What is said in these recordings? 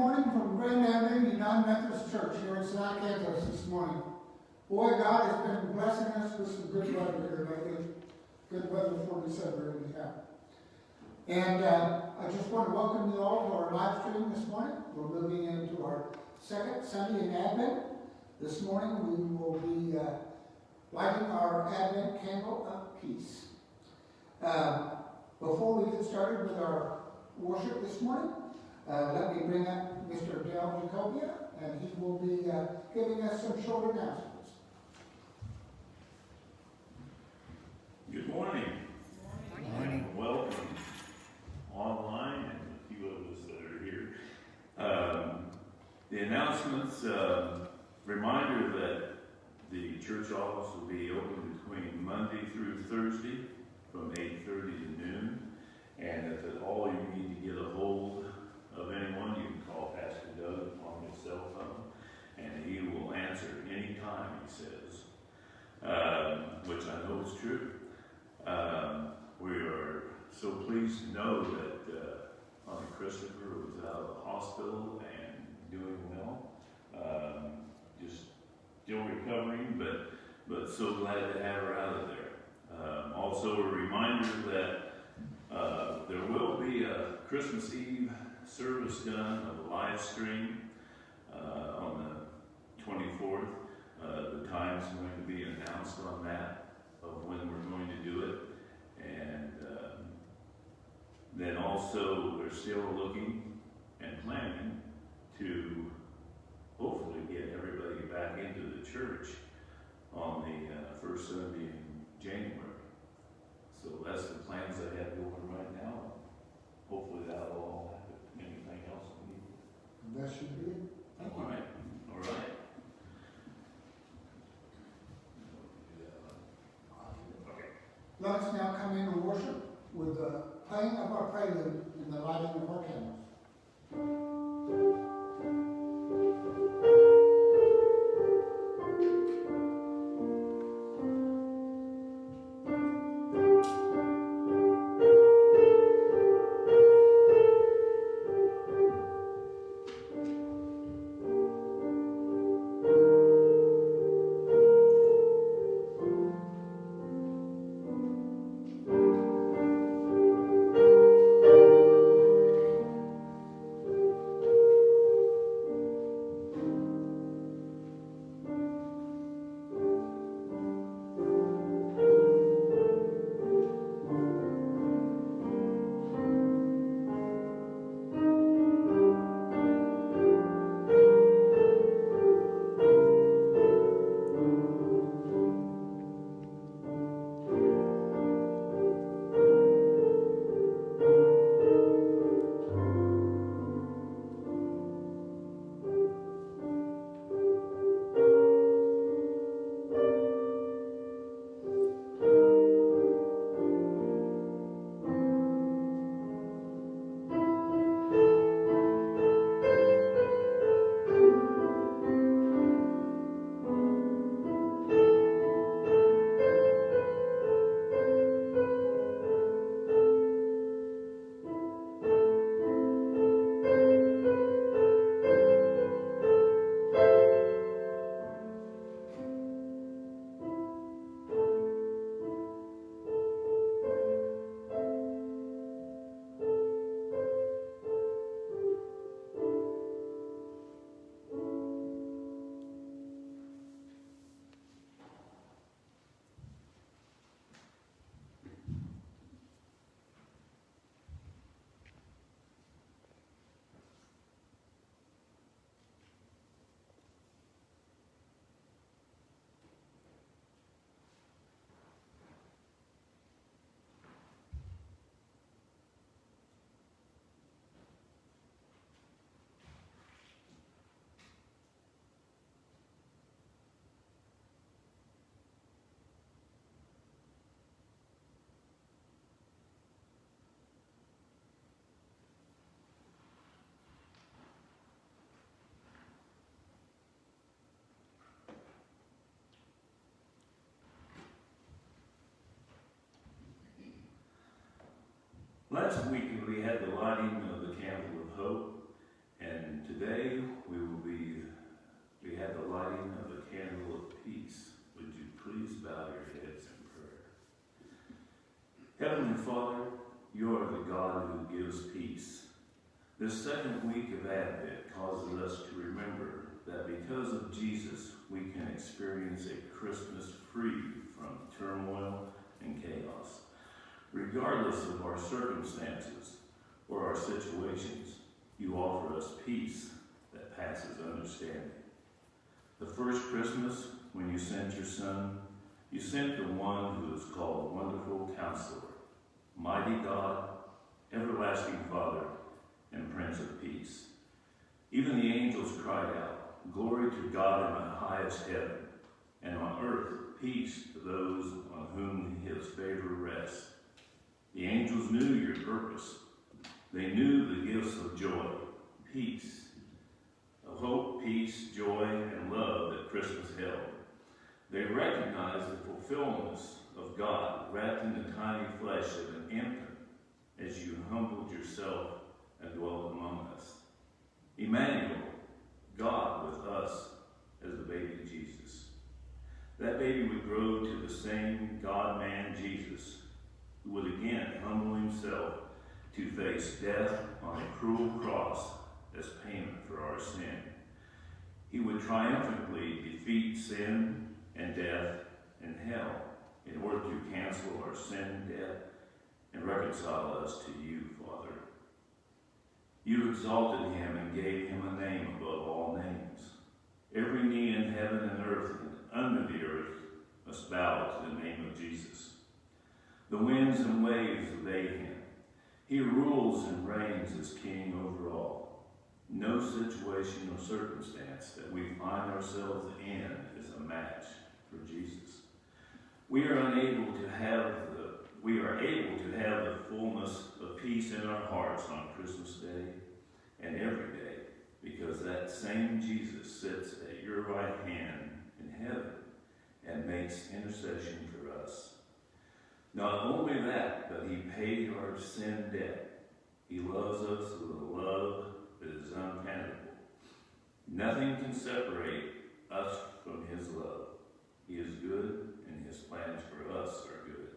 morning from Grand Avenue United Methodist Church here in Salina, Kansas this morning. Boy, God has been blessing us with some good weather here lately. Good weather for December, anyhow. And I just want to welcome you all to our live stream this morning. We're moving into our second Sunday in Advent. This morning we will be lighting our Advent candle of peace. Before we get started with our worship this morning, let me bring up Mr. Dale Jacobia, and he will be giving us some short announcements. Good morning. Good morning. Welcome online and a few of us that are here. The announcements, reminder that the church office will be open between Monday through Thursday from 8:30 to noon. And if at all you need to get a hold of anyone, you can call Pastor Doug on his cell phone, and he will answer anytime, he says, which I know is true. We are so pleased to know that Mother Christopher was out of the hospital and doing well. Just still recovering, but so glad to have her out of there. Also a reminder that there will be a Christmas Eve service done, a live stream on the 24th. The time's going to be announced on that of when we're going to do it. And then also we're still looking and planning to hopefully get everybody back into the church on the first Sunday in January. So that's the plans I have going right now. Hopefully that'll all happen. Anything else we need? That should be it. Thank you. All right. All right. Okay. Let us now come in and worship with the playing of our prelude and the lighting of our candles. Last week we had the lighting of the candle of hope, And today we have the lighting of a candle of peace. Would you please bow your heads in prayer? Heavenly Father, you are the God who gives peace. This second week of Advent causes us to remember that because of Jesus, we can experience a Christmas free from turmoil and chaos. Regardless of our circumstances or our situations, you offer us peace that passes understanding. The first Christmas, when you sent your Son, you sent the one who is called Wonderful Counselor, Mighty God, Everlasting Father, and Prince of Peace. Even the angels cried out, "Glory to God in the highest heaven, and on earth peace to those on whom his favor rests." The angels knew your purpose. They knew the gifts of joy, peace, of hope, peace, joy, and love that Christmas held. They recognized the fulfillment of God wrapped in the tiny flesh of an infant as you humbled yourself and dwelt among us. Emmanuel, God with us, as the baby Jesus. That baby would grow to the same God-man Jesus, who would again humble himself to face death on a cruel cross as payment for our sin. He would triumphantly defeat sin and death and hell in order to cancel our sin, death, and reconcile us to you, Father. You exalted him and gave him a name above all names. Every knee in heaven and earth and under the earth must bow to the name of Jesus. The winds and waves obey him. He rules and reigns as king over all. No situation or circumstance that we find ourselves in is a match for Jesus. We are able to have the fullness of peace in our hearts on Christmas Day and every day, because that same Jesus sits at your right hand in heaven and makes intercession for us. Not only that, but he paid our sin debt. He loves us with a love that is unfathomable. Nothing can separate us from his love. He is good, and his plans for us are good.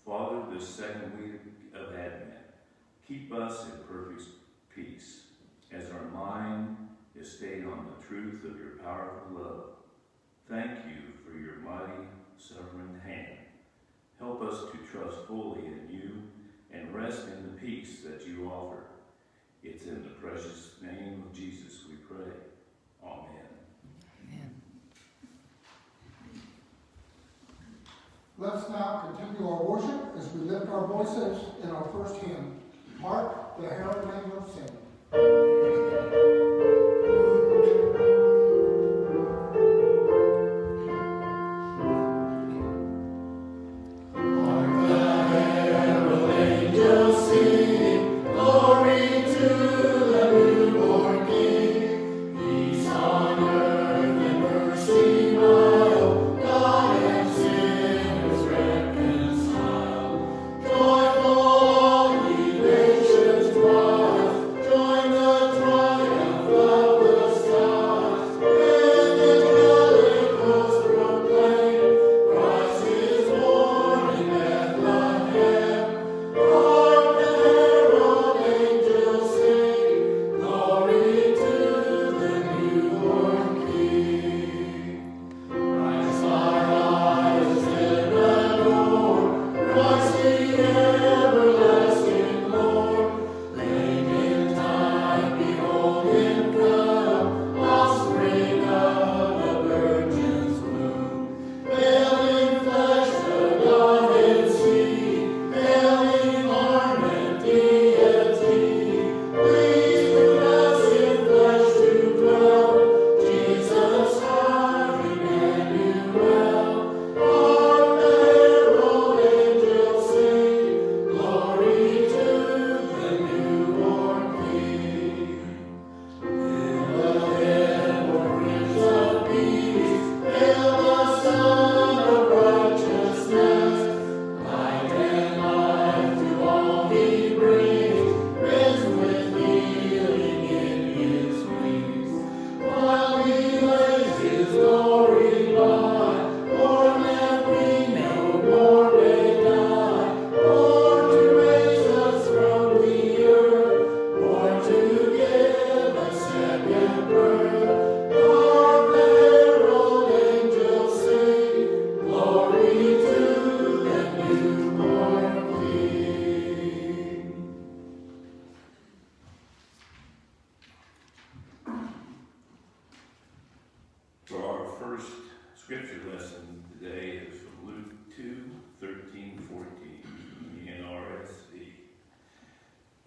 Father, this second week of Advent, keep us in perfect peace as our mind is stayed on the truth of your powerful love. Thank you for your mighty, sovereign hand. Help us to trust fully in you and rest in the peace that you offer. It's in the precious name of Jesus we pray. Amen. Amen. Let's now continue our worship as we lift our voices in our first hymn, Hark the Herald Angels Sing. Joyful, ye nations,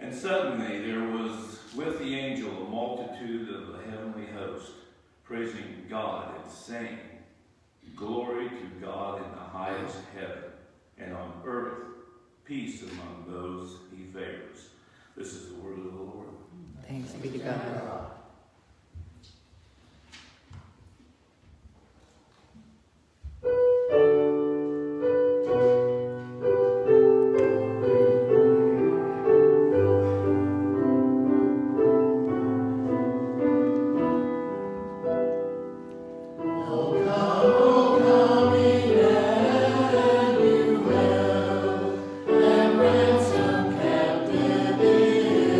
And suddenly there was with the angel a multitude of the heavenly host, praising God and saying, Glory to God in the highest heaven, and on earth peace among those he favors. This is the word of the Lord. Thanks be to God. Ransom captive Israel.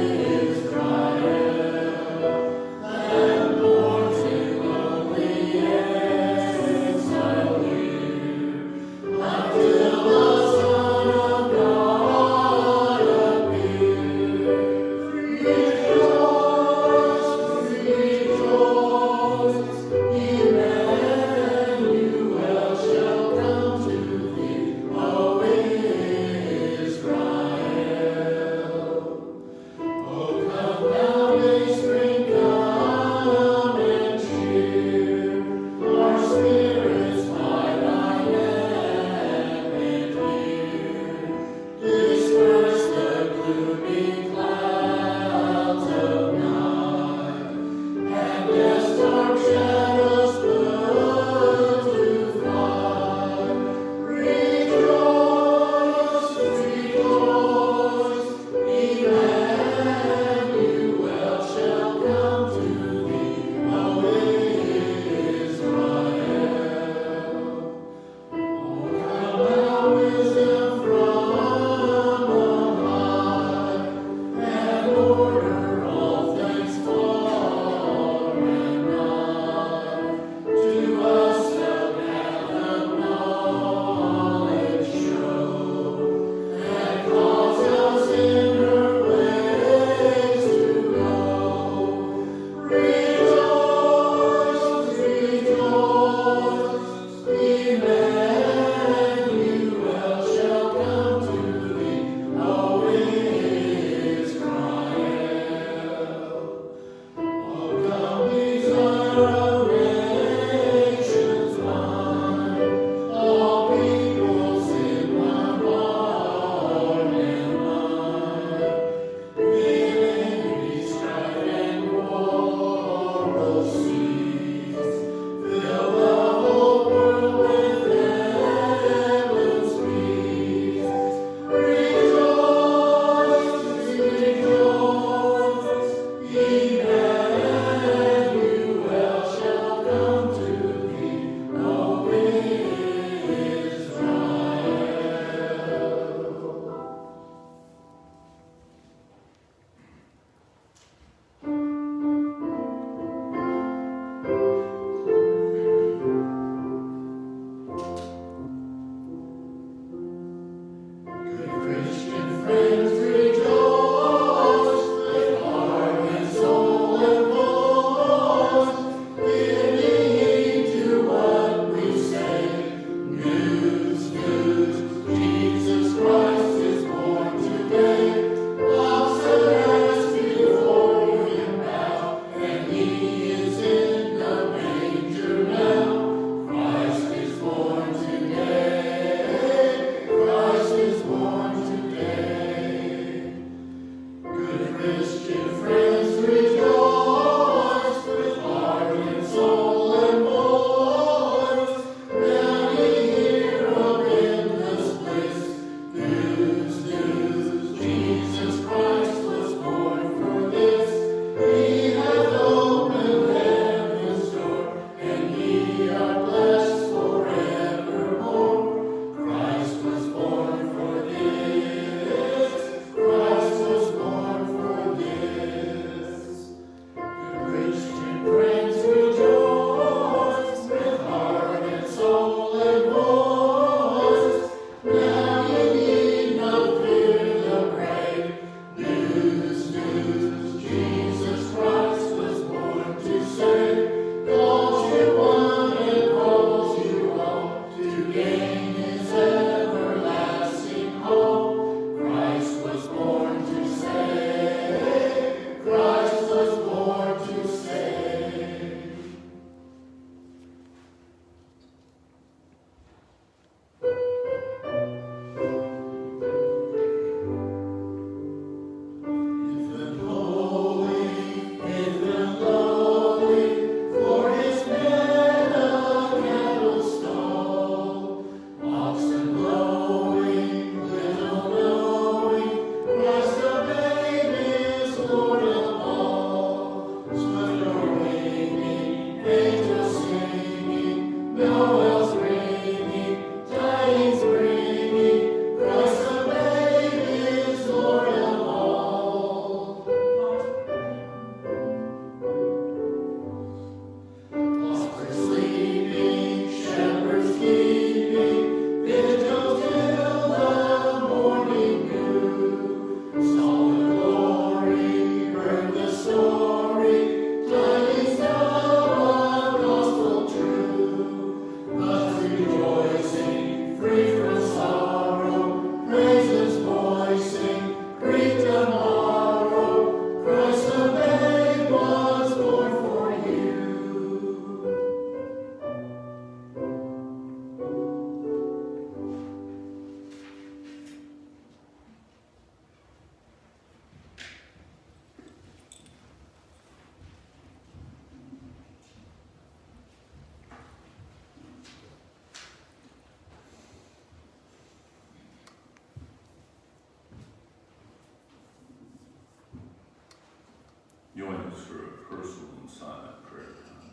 join us for a personal and silent prayer time.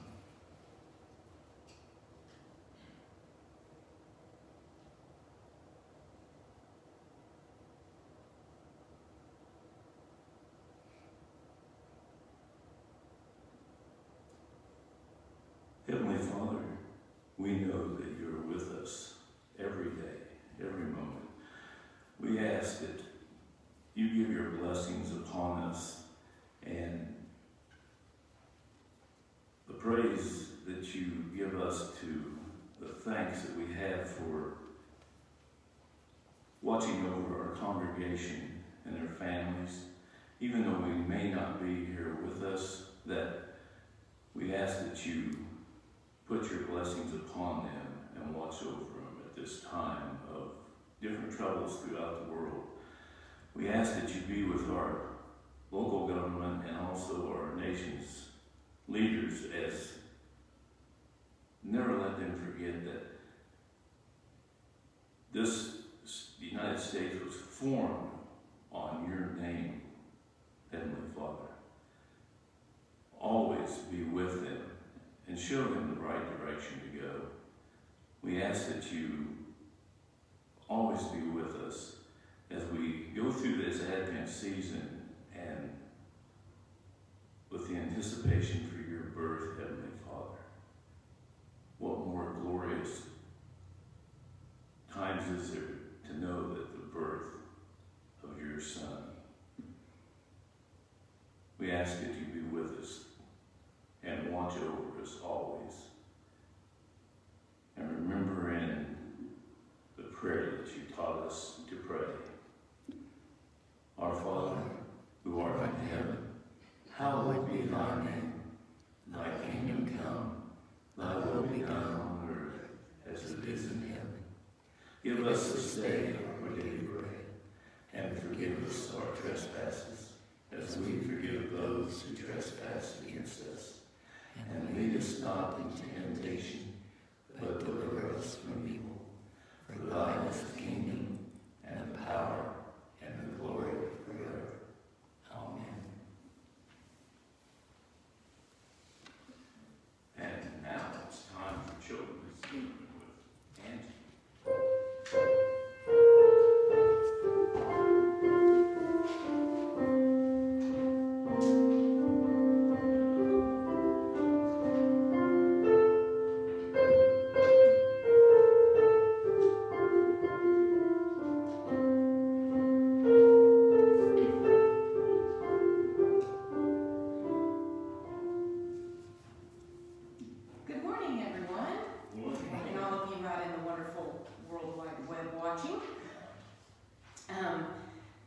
Heavenly Father, we know that you're with us every day, every moment. We ask that you give your blessings upon us and the praise that you give us to the thanks that we have for watching over our congregation and their families, even though we may not be here with us, that we ask that you put your blessings upon them and watch over them at this time of different troubles throughout the world. We ask that you be with our local government and also our nation's leaders, as never let them forget that this United States was formed on your name, Heavenly Father. Always be with them and show them the right direction to go. We ask that you always be with us as we go through this Advent season and with the anticipation for your birth, Heavenly Father. What more glorious times is there to know that the birth of your Son. We ask that you be with us and watch over us always. And remember in the prayer that you taught us to pray. Our Father, who art in heaven, hallowed be thy name. Thy kingdom come, thy will be done on earth as it is in heaven. Give us this day our daily bread, and forgive us our trespasses, as we forgive those who trespass against us. And lead us not into temptation, but deliver us from evil. For thine is the kingdom, and the power, and the glory forever. Amen. And now it's time for children's singing with Angie.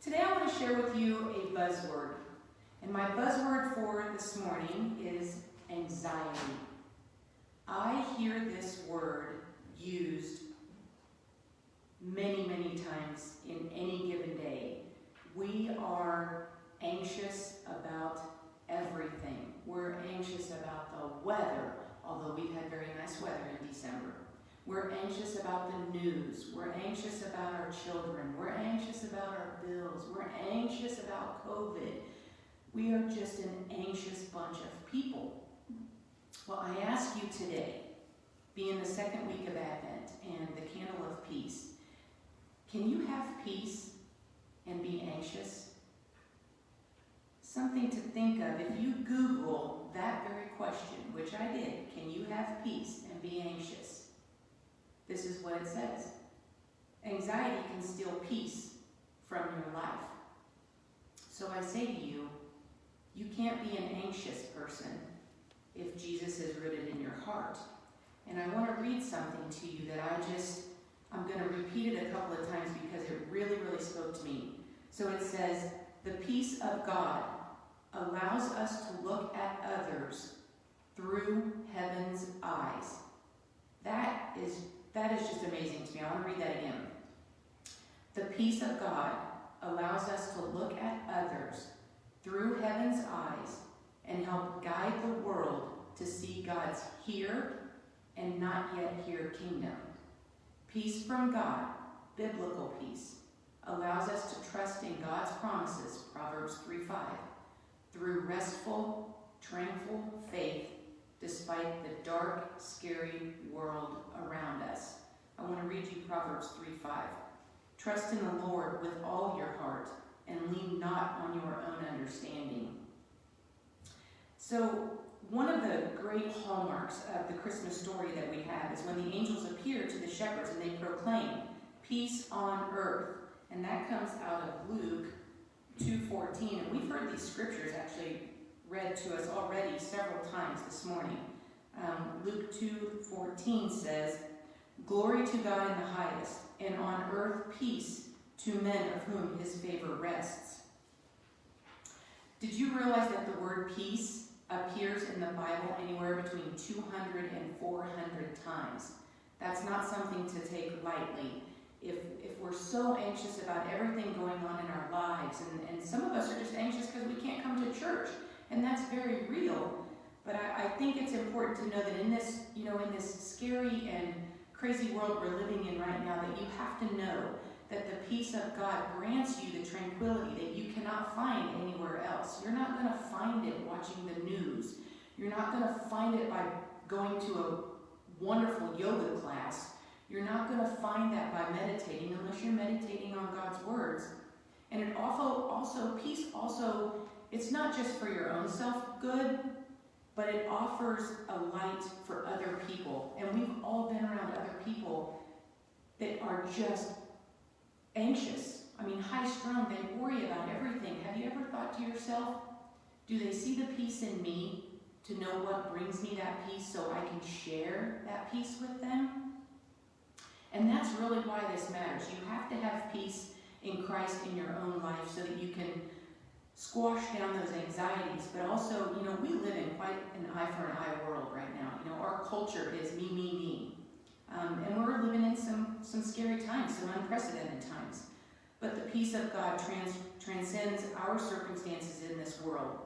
Today I want to share with you a buzzword. And my buzzword for this morning is anxiety. I hear this word used many, many times in any given day. We are anxious about everything. We're anxious about the weather, although we've had very nice weather in December. We're anxious about the news. We're anxious about our children. We're anxious about our bills. We're anxious about COVID. We are just an anxious bunch of people. Well, I ask you today, being the second week of Advent and the candle of peace, can you have peace and be anxious? Something to think of. If you Google that very question, which I did, can you have peace and be anxious? This is what it says. Anxiety can steal peace from your life. So I say to you, you can't be an anxious person if Jesus is rooted in your heart. And I want to read something to you that I'm going to repeat it a couple of times because it really, really spoke to me. So it says, the peace of God allows us to look at others through heaven's eyes. That is just amazing to me. I want to read that again. The peace of God allows us to look at others through heaven's eyes and help guide the world to see God's here and not yet here kingdom. Peace from God, biblical peace, allows us to trust in God's promises, Proverbs 3:5. through restful, tranquil faith despite the dark, scary world around us. I want to read you Proverbs 3:5. Trust in the Lord with all your heart and lean not on your own understanding. So one of the great hallmarks of the Christmas story that we have is when the angels appear to the shepherds and they proclaim peace on earth. And that comes out of Luke 2:14. And we've heard these scriptures actually read to us already several times this morning. Luke 2:14 says, "Glory to God in the highest, and on earth peace to men of whom his favor rests." Did you realize that the word peace appears in the Bible anywhere between 200 and 400 times? That's not something to take lightly. If we're so anxious about everything going on in our lives, and some of us are just anxious because we can't come to church, and that's very real, but I think it's important to know that in this, in this scary and crazy world we're living in right now, that you have to know that the peace of God grants you the tranquility that you cannot find anywhere else. You're not going to find it watching the news. You're not going to find it by going to a wonderful yoga class. You're not going to find that by meditating unless you're meditating on God's words. And it peace also, it's not just for your own self-good, but it offers a light for other people. And we've all been around other people that are just anxious. High-strung, they worry about everything. Have you ever thought to yourself, do they see the peace in me to know what brings me that peace so I can share that peace with them? And that's really why this matters. You have to have peace in Christ in your own life so that you can squash down those anxieties. But also, we live in quite an eye-for-an-eye world right now. Our culture is me, me, me. And we're living in some scary times, some unprecedented times. But the peace of God transcends our circumstances in this world.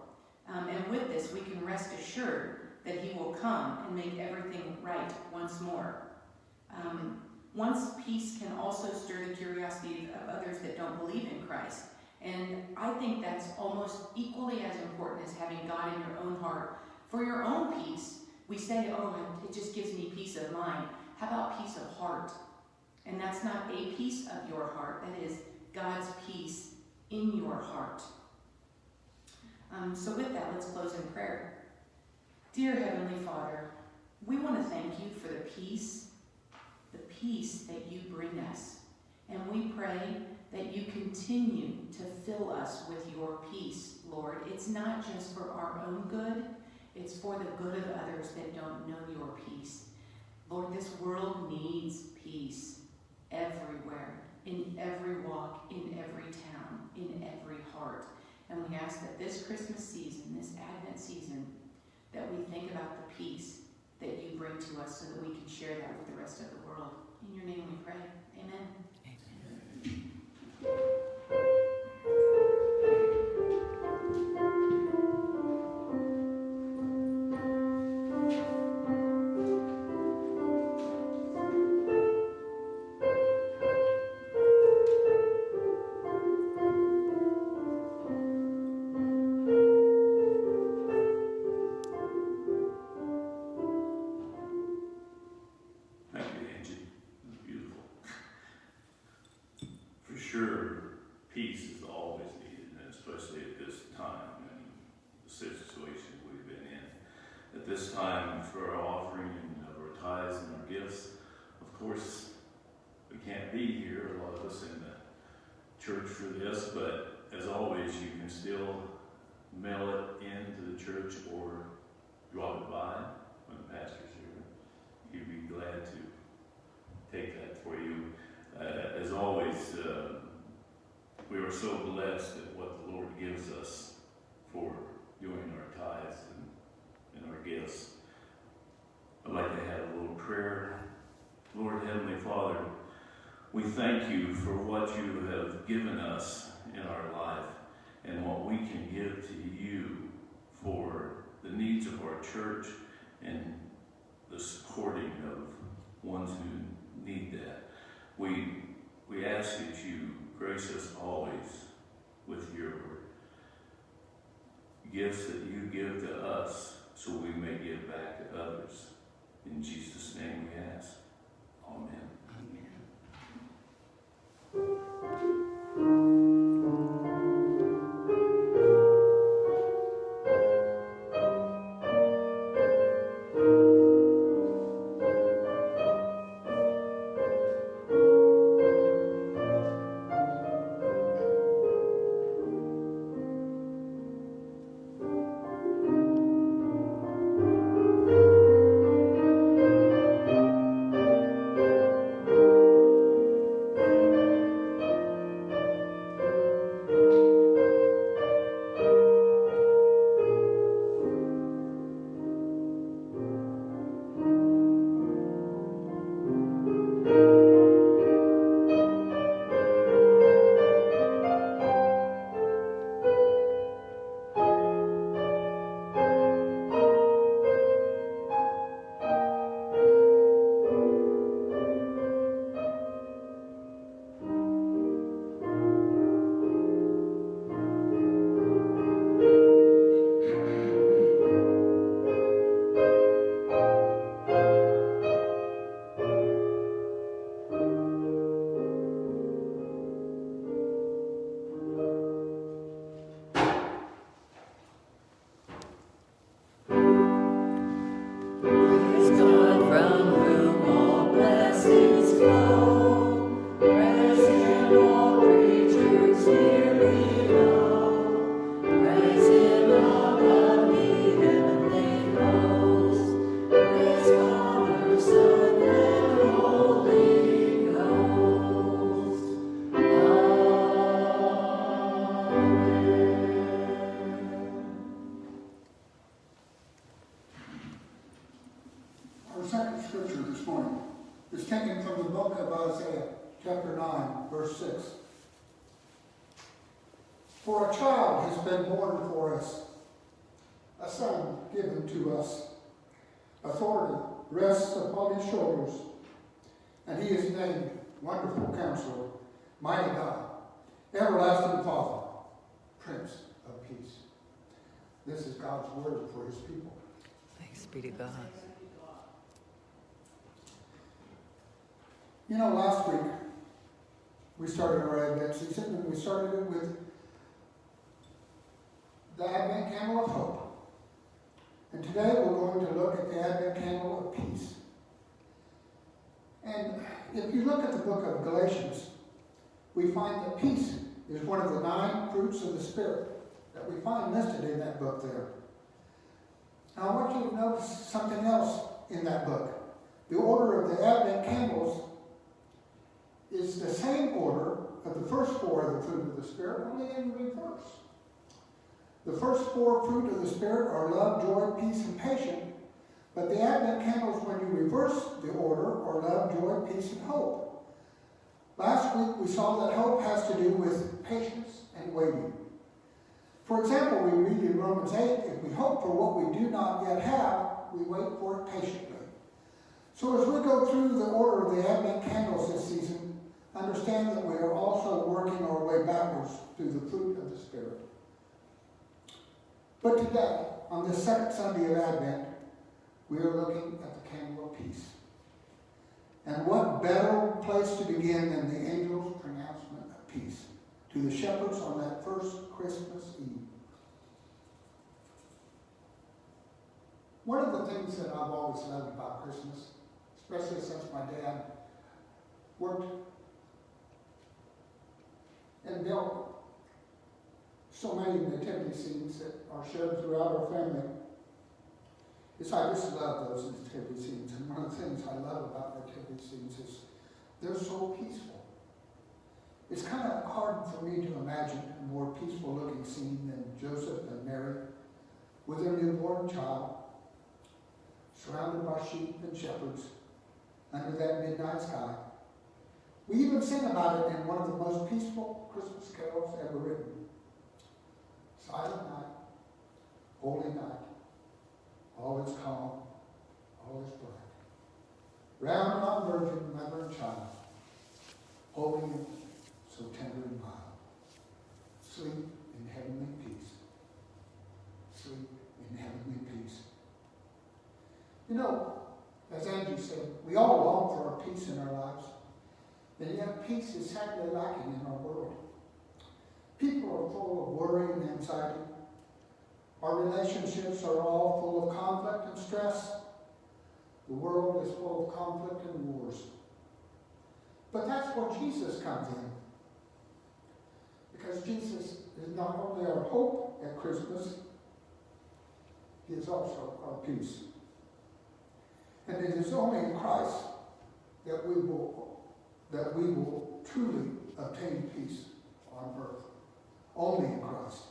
And with this, we can rest assured that he will come and make everything right once more. Once peace can also stir the curiosity of others that don't believe in Christ. And I think that's almost equally as important as having God in your own heart. For your own peace, we say, it just gives me peace of mind. How about peace of heart? And that's not a piece of your heart. That is God's peace in your heart. So with that, let's close in prayer. Dear Heavenly Father, we want to thank you for the peace that you bring us. And we pray that you continue to fill us with your peace, Lord. It's not just for our own good, it's for the good of others that don't know your peace. Lord, this world needs peace everywhere, in every walk, in every town, in every heart. And we ask that this Christmas season, this Advent season, that we think about the peace that you bring to us so that we can share that with the rest of the world. In your name we pray. Amen. Sure, peace is always needed, and especially at this time and the situation we've been in. At this time, for our offering of our tithes and our gifts, of course, we can't be here, a lot of us in the church for this, but as always, you can still mail it into the church or drop it by when the pastor's here. He'd be glad to take that for you. As always, we are so blessed at what the Lord gives us for doing our tithes and our gifts. I'd like to have a little prayer. Lord, Heavenly Father, we thank you for what you have given us in our life and what we can give to you for the needs of our church and the supporting of ones who need that. We ask that you grace us always with your gifts that you give to us so we may give back to others. In Jesus' name we ask. Amen. Our second scripture this morning is taken from the book of Isaiah, chapter 9, verse 6. For a child has been born for us, a son given to us. Authority rests upon his shoulders, and he is named Wonderful Counselor, Mighty God, Everlasting Father, Prince of Peace. This is God's word for his people. Thanks be to God. You know, last week we started our Advent season, and we started it with the Advent Candle of Hope. And today we're going to look at the Advent Candle of Peace. And if you look at the book of Galatians, we find that peace is one of the 9 fruits of the Spirit that we find listed in that book there. Now I want you to notice something else in that book. The order of the Advent candles is the same order of the first 4 of the fruit of the Spirit, only in reverse. The first 4 fruit of the Spirit are love, joy, peace, and patience, but the Advent candles, when you reverse the order, are love, joy, peace, and hope. Last week we saw that hope has to do with patience and waiting. For example, we read in Romans 8, if we hope for what we do not yet have, we wait for it patiently. So as we go through the order of the Advent candles this season, understand that we are also working our way backwards through the fruit of the Spirit. But today, on this second Sunday of Advent, we are looking at the candle of peace. And what better place to begin than the angel's pronouncement of peace to the shepherds on that first Christmas Eve. One of the things that I've always loved about Christmas, especially since my dad worked and built so many nativity scenes that are shared throughout our family, is I just love those nativity scenes. And one of the things I love about nativity scenes is they're so peaceful. It's kind of hard for me to imagine a more peaceful looking scene than Joseph and Mary with their newborn child, surrounded by sheep and shepherds under that midnight sky. We even sing about it in one of the most peaceful Christmas carols ever written. Silent night, holy night, all is calm, all is bright. Round about virgin, mother and child, holy and so tender and mild, sleep in heavenly peace. You know, as Angie said, we all long for a peace in our lives. And yet peace is sadly lacking in our world. People are full of worry and anxiety. Our relationships are all full of conflict and stress. The world is full of conflict and wars. But that's where Jesus comes in. Because Jesus is not only our hope at Christmas, he is also our peace. And it is only in Christ that we will truly obtain peace on earth. Only in Christ.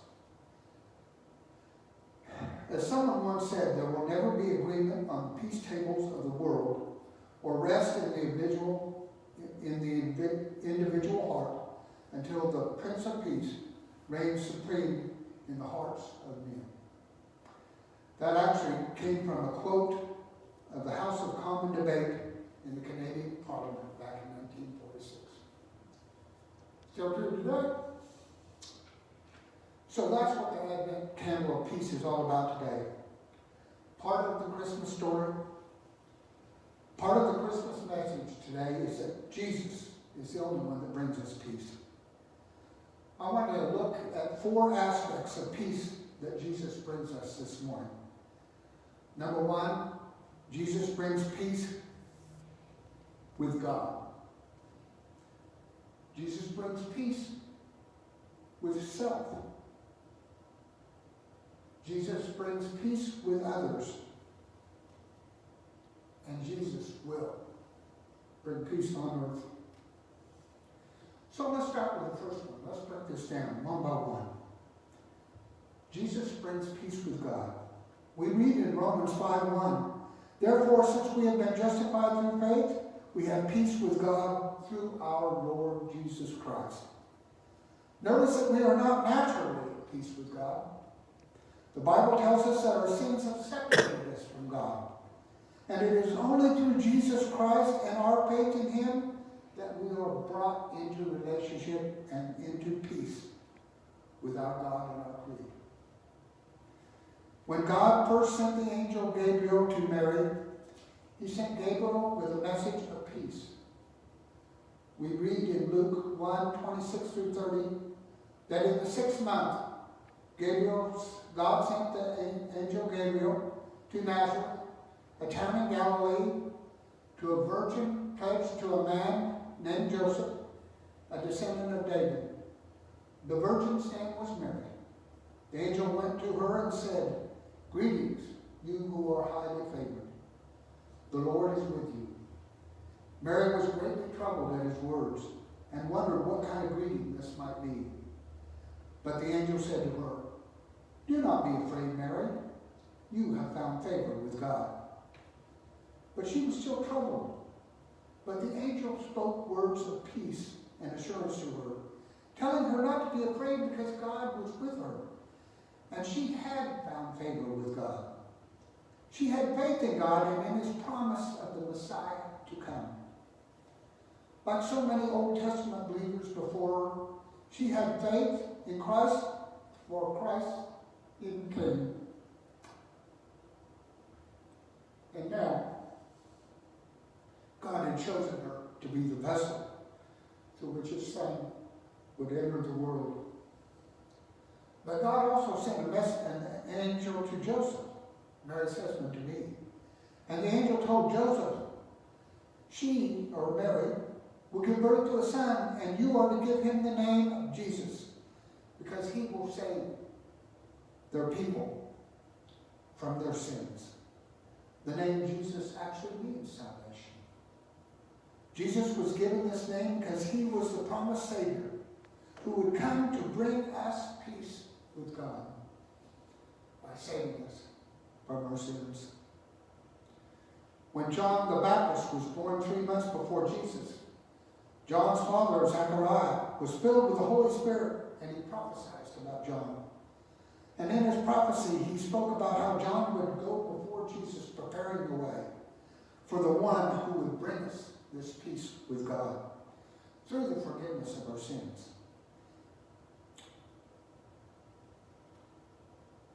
As someone once said, there will never be agreement on the peace tables of the world or rest in the individual heart until the Prince of Peace reigns supreme in the hearts of men. That actually came from a quote of the House of Common Debate in the Canadian Parliament back in 1946. Still true today. So that's what the Advent Candle of Peace is all about today. Part of the Christmas story, part of the Christmas message today is that Jesus is the only one that brings us peace. I want to look at 4 aspects of peace that Jesus brings us this morning. Number 1, Jesus brings peace with God. Jesus brings peace with self. Jesus brings peace with others. And Jesus will bring peace on earth. So let's start with the first one. Let's break this down one by one. Jesus brings peace with God. We read in Romans 5:1, therefore, since we have been justified through faith, we have peace with God through our Lord Jesus Christ. Notice that we are not naturally at peace with God. The Bible tells us that our sins have separated us from God. And it is only through Jesus Christ and our faith in him that we are brought into relationship and into peace with our God and our Creator. When God first sent the angel Gabriel to Mary, he sent Gabriel with a message of peace. We read in Luke 1:26-30 that in the 6th month, God sent the angel Gabriel to Nazareth, a town in Galilee, to a virgin pledged to a man named Joseph, a descendant of David. The virgin's name was Mary. The angel went to her and said, greetings, you who are highly favored. The Lord is with you. Mary was greatly troubled at his words and wondered what kind of greeting this might be. But the angel said to her, do not be afraid, Mary. You have found favor with God. But she was still troubled. But the angel spoke words of peace and assurance to her, telling her not to be afraid because God was with her. And she had found favor with God. She had faith in God and in his promise of the Messiah to come. Like so many Old Testament believers before her, she had faith in Christ for Christ even came. And now, God had chosen her to be the vessel through which his Son would enter the world. But God also sent an angel to Joseph, Mary's husband to be. And the angel told Joseph, she, or Mary, will give birth to a son, and you are to give him the name of Jesus, because he will save their people from their sins. The name Jesus actually means salvation. Jesus was given this name because he was the promised Savior who would come to bring us peace with God by saving us from our sins. When John the Baptist was born 3 months before Jesus, John's father, Zechariah, was filled with the Holy Spirit, and he prophesied about John. And in his prophecy, he spoke about how John would go before Jesus, preparing the way for the one who would bring us this peace with God through the forgiveness of our sins.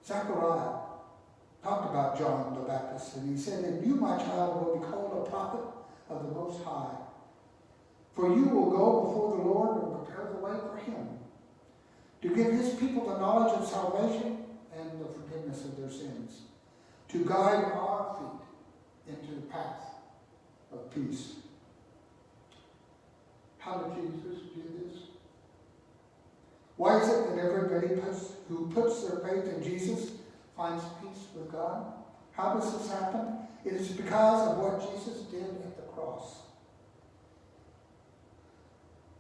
Zechariah talked about John the Baptist, and he said, "And you, my child, will be called a prophet of the Most High. For you will go before the Lord and prepare the way for him, to give his people the knowledge of salvation and the forgiveness of their sins, to guide our feet into the path of peace." How did Jesus do this? Why is it that everybody who puts their faith in Jesus finds peace with God? How does this happen? It is because of what Jesus did at the cross.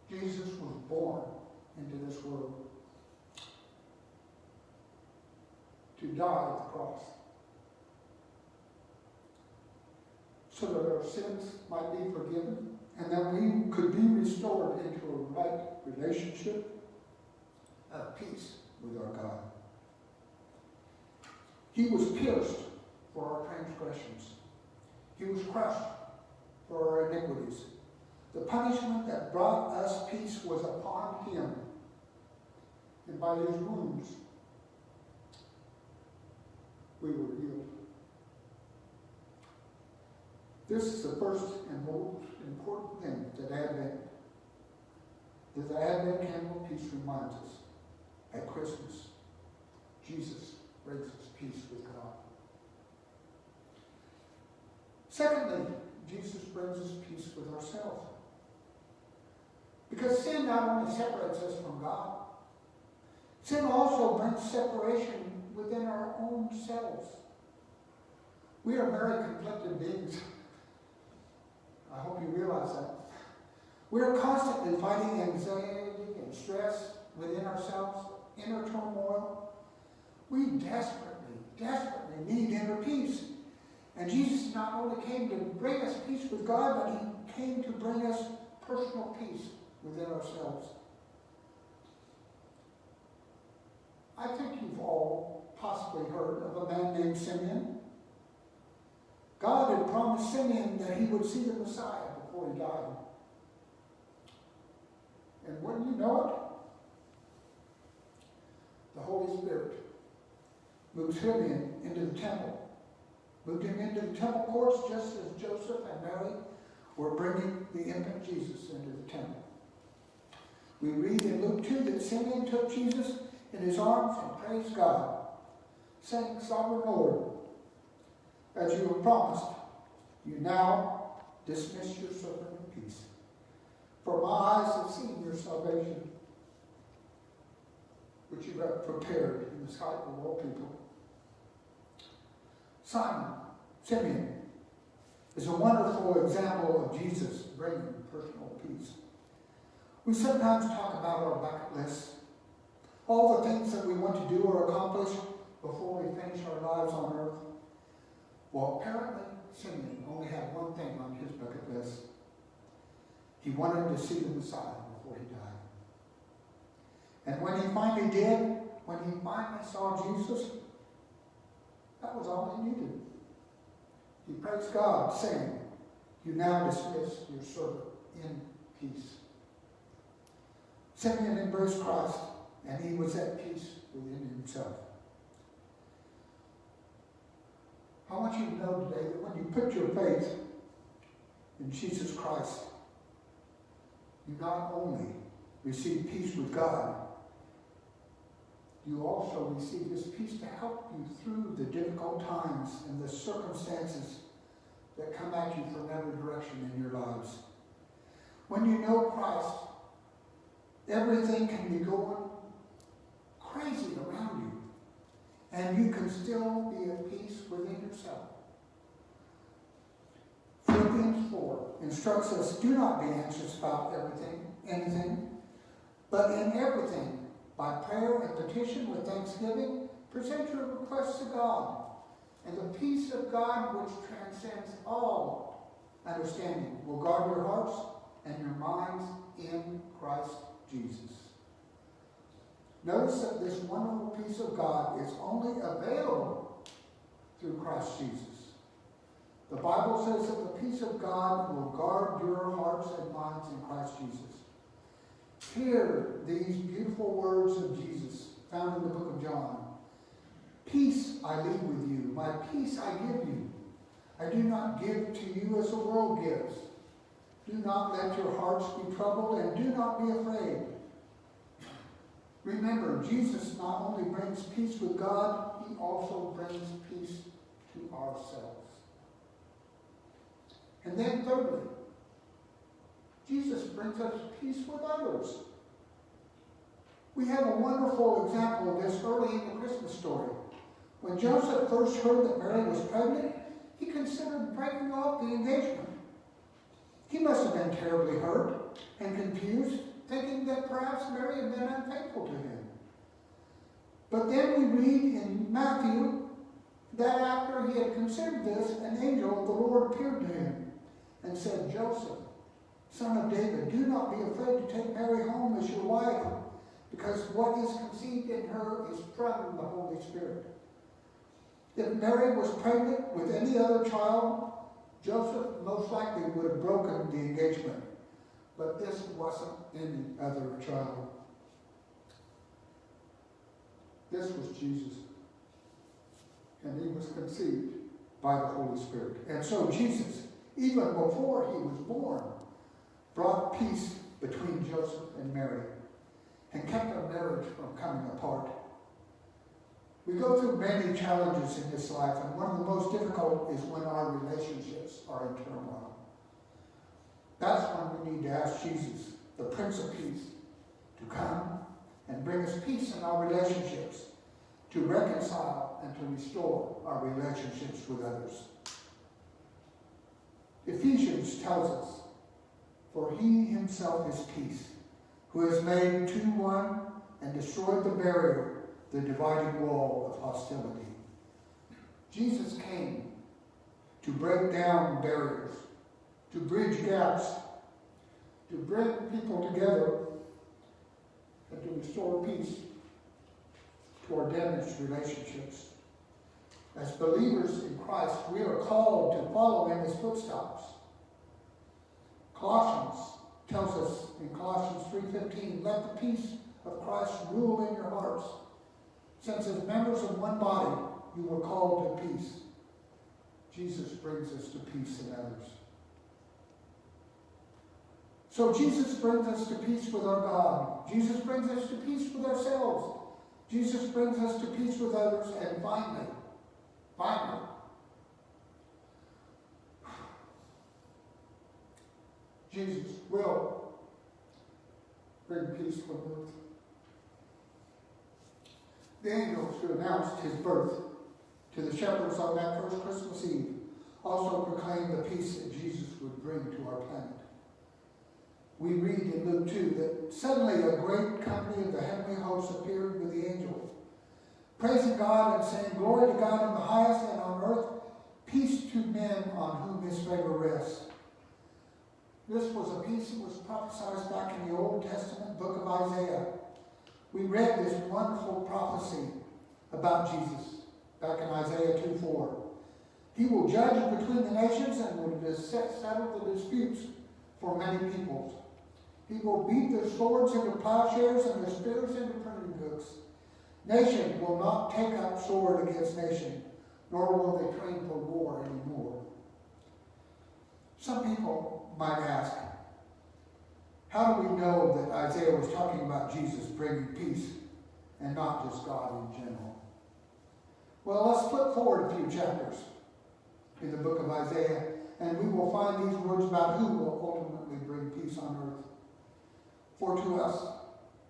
Jesus was born into this world to die at the cross, so that our sins might be forgiven and that we could be restored into a right relationship of peace with our God. He was pierced for our transgressions. He was crushed for our iniquities. The punishment that brought us peace was upon him, and by his wounds we were healed. This is the first and most important thing that the Advent candle of peace reminds us. At Christmas, Jesus brings us peace with God. Secondly, Jesus brings us peace with ourselves. Because sin not only separates us from God, sin also brings separation within our own selves. We are very conflicted beings. I hope you realize that. We are constantly fighting anxiety and stress within ourselves, inner turmoil. We desperately need inner peace. And Jesus not only came to bring us peace with God, but he came to bring us personal peace within ourselves. I think you've all possibly heard of a man named Simeon. God had promised Simeon that he would see the Messiah before he died. And wouldn't you know it? The Holy Spirit moved Simeon into the temple. Moved him into the temple courts just as Joseph and Mary were bringing the infant Jesus into the temple. We read in Luke 2 that Simeon took Jesus in his arms and praised God, saying, "Sovereign Lord, as you have promised, you now dismiss your servant in peace. For my eyes have seen your salvation, which you have prepared in the sight of all people." Simeon is a wonderful example of Jesus bringing personal peace. We sometimes talk about our bucket lists, all the things that we want to do or accomplish before we finish our lives on earth. Well, apparently, Simeon only had one thing on his bucket list. He wanted to see the Messiah before he died. And when he finally did, when he finally saw Jesus, that was all he needed. He praised God, saying, "You now dismiss your servant in peace." Simeon embraced Christ, and he was at peace within himself. I want you to know today that when you put your faith in Jesus Christ, you not only receive peace with God, you also receive this peace to help you through the difficult times and the circumstances that come at you from every direction in your lives. When you know Christ, everything can be going crazy around you, and you can still be at peace within yourself. Philippians 4 instructs us, "Do not be anxious about anything, but in everything, by prayer and petition with thanksgiving, present your requests to God, and the peace of God, which transcends all understanding, will guard your hearts and your minds in Christ Jesus." Notice that this wonderful peace of God is only available through Christ Jesus. The Bible says that the peace of God will guard your hearts and minds in Christ Jesus. Hear these beautiful words of Jesus found in the book of John. Peace I leave with you, my peace I give you. I do not give to you as the world gives. Do not let your hearts be troubled, and do not be afraid. Remember, Jesus not only brings peace with God, he also brings peace to ourselves. And then thirdly, Jesus brings us peace with others. We have a wonderful example of this early in the Christmas story. When Joseph first heard that Mary was pregnant, he considered breaking off the engagement. He must have been terribly hurt and confused, thinking that perhaps Mary had been unfaithful to him. But then we read in Matthew that after he had considered this, an angel of the Lord appeared to him and said, Joseph, son of David, do not be afraid to take Mary home as your wife, because what is conceived in her is from the Holy Spirit. If Mary was pregnant with any other child, Joseph most likely would have broken the engagement. But this wasn't any other child. This was Jesus. And he was conceived by the Holy Spirit. And so Jesus, even before he was born, brought peace between Joseph and Mary and kept their marriage from coming apart. We go through many challenges in this life, and one of the most difficult is when our relationships are in turmoil. That's when we need to ask Jesus, the Prince of Peace, to come and bring us peace in our relationships, to reconcile and to restore our relationships with others. Ephesians tells us, for he himself is peace, who has made two one and destroyed the barrier, the dividing wall of hostility. Jesus came to break down barriers, to bridge gaps, to bring people together, and to restore peace to our damaged relationships. As believers in Christ, we are called to follow in his footsteps. Colossians tells us in Colossians 3:15, let the peace of Christ rule in your hearts, since as members of one body you were called to peace. Jesus brings us to peace in others. So Jesus brings us to peace with our God. Jesus brings us to peace with ourselves. Jesus brings us to peace with others. And finally, Jesus will bring peace on earth. The angels who announced his birth to the shepherds on that first Christmas Eve also proclaimed the peace that Jesus would bring to our planet. We read in Luke 2 that suddenly a great company of the heavenly hosts appeared with the angel, praising God and saying, glory to God in the highest, and on earth peace to men on whom his favor rests. This was a peace that was prophesied back in the Old Testament book of Isaiah. We read this wonderful prophecy about Jesus back in Isaiah 2:4. He will judge between the nations and will settle the disputes for many peoples. He will beat their swords into plowshares and their spears into pruning hooks. Nation will not take up sword against nation, nor will they train for war anymore. Some people might ask, how do we know that Isaiah was talking about Jesus bringing peace and not just God in general? Well, let's flip forward a few chapters in the book of Isaiah, and we will find these words about who will ultimately bring peace on earth. For to us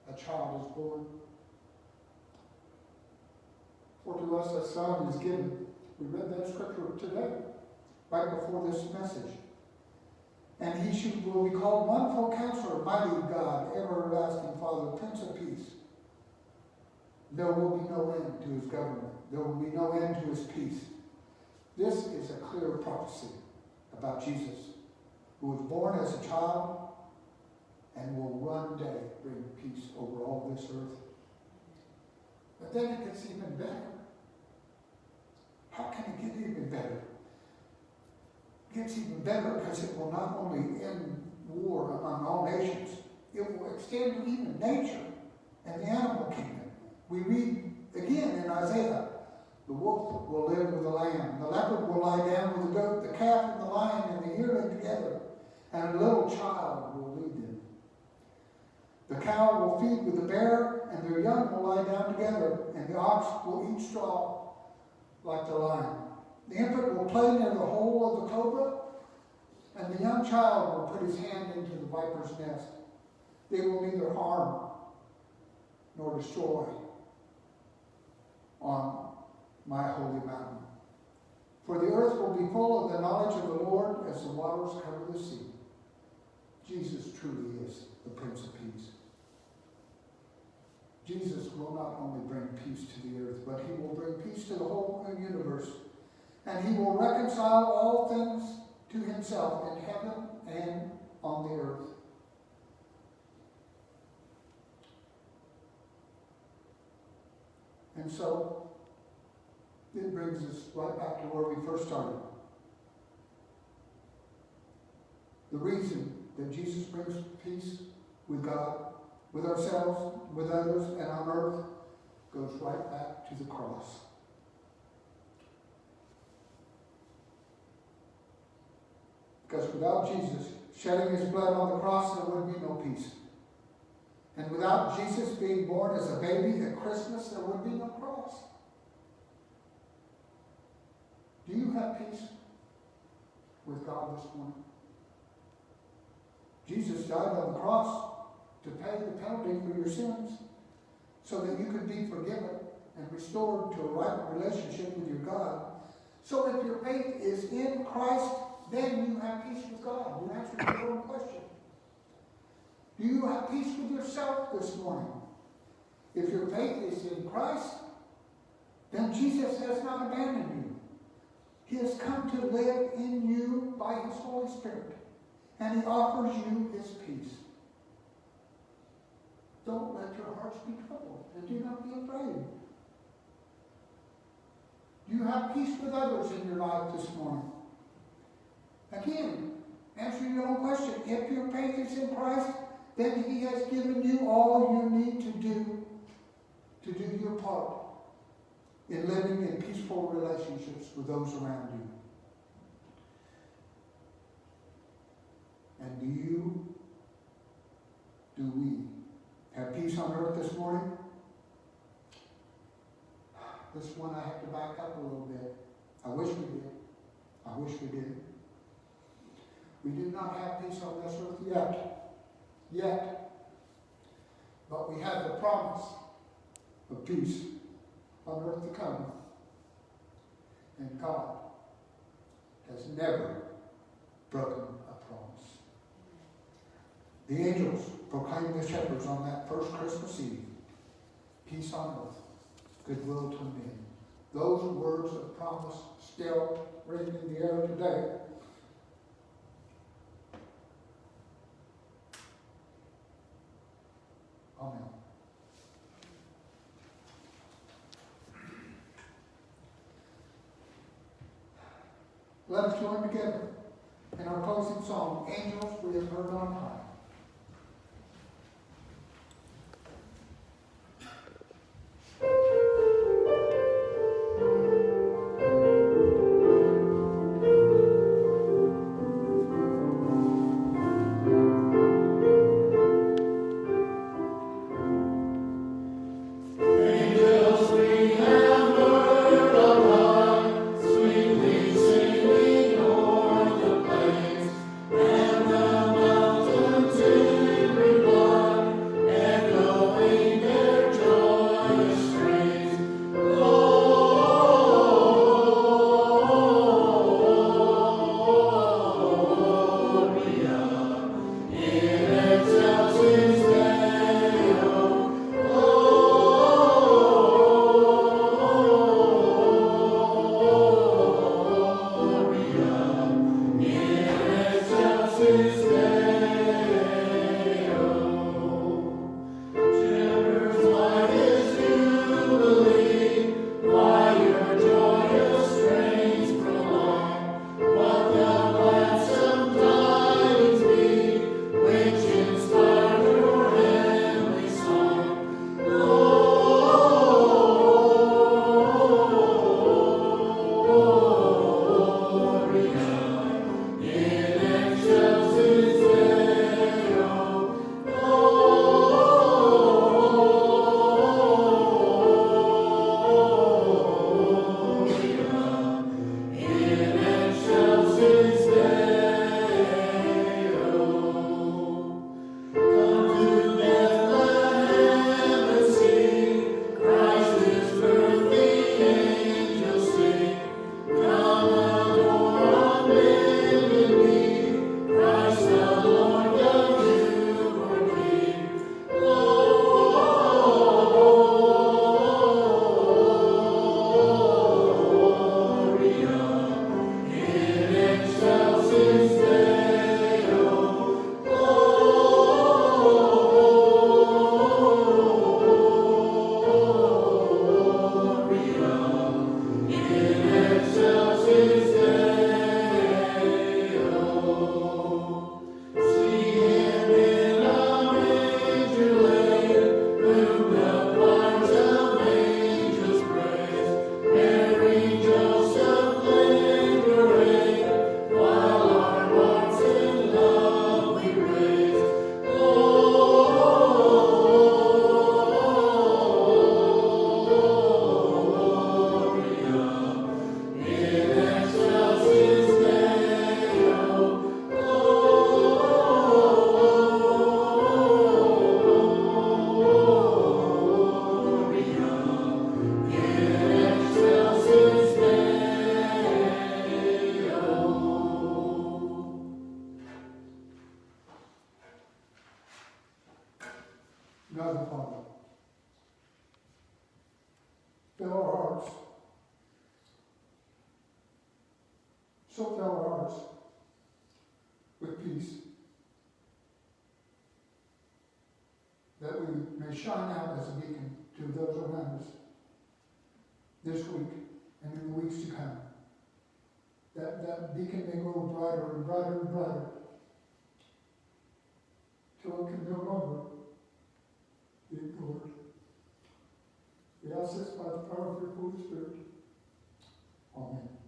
a child is born. For to us a son is given. We read that scripture today, right before this message. And he will be called Wonderful Counselor, Mighty God, Everlasting Father, Prince of Peace. There will be no end to his government. There will be no end to his peace. This is a clear prophecy about Jesus, who was born as a child and will one day bring peace over all this earth. But then it gets even better. How can it get even better? It gets even better because it will not only end war among all nations, it will extend to even nature and the animal kingdom. We read again in Isaiah, The wolf will live with the lamb. The leopard will lie down with the goat. The calf and the lion and the yearling together. And a little child will lead them. The cow will feed with the bear, and their young will lie down together, and the ox will eat straw like the lion. The infant will play near the hole of the cobra, and the young child will put his hand into the viper's nest. They will neither harm nor destroy on my holy mountain. For the earth will be full of the knowledge of the Lord as the waters cover the sea. Jesus truly is the Prince of Peace. Jesus will not only bring peace to the earth, but he will bring peace to the whole universe. And he will reconcile all things to himself in heaven and on the earth. And so, it brings us right back to where we first started. The reason that Jesus brings peace with God, with ourselves, with others, and on earth goes right back to the cross. Because without Jesus shedding his blood on the cross, there would be no peace. And without Jesus being born as a baby at Christmas, there would be no cross. Do you have peace with God this morning? Jesus died on the cross to pay the penalty for your sins so that you could be forgiven and restored to a right relationship with your God. So if your faith is in Christ, then you have peace with God. You answered your own question. Do you have peace with yourself this morning? If your faith is in Christ, then Jesus has not abandoned you. He has come to live in you by his Holy Spirit, and he offers you his peace. Don't let your hearts be troubled, and do not be afraid. Do you have peace with others in your life this morning? Again, answer your own question. If your faith is in Christ, then he has given you all you need to do your part in living in peaceful relationships with those around you. And do we have peace on earth this morning? This one I have to back up a little bit. I wish we did. I wish we did. We do not have peace on this earth yet. But we have the promise of peace on earth to come. And God has never broken a promise. The angels proclaimed the shepherds on that first Christmas Eve, peace on earth, goodwill to men. Those words of promise still ring in the air today. Amen. Let us join together in our closing song, Angels We Have Heard on High. Mountains hearts with peace, that we may shine out as a beacon to those around us this week and in the weeks to come. That beacon may grow brighter and brighter and brighter till it can no longer be ignored. We ask this by the power of your Holy Spirit. Amen.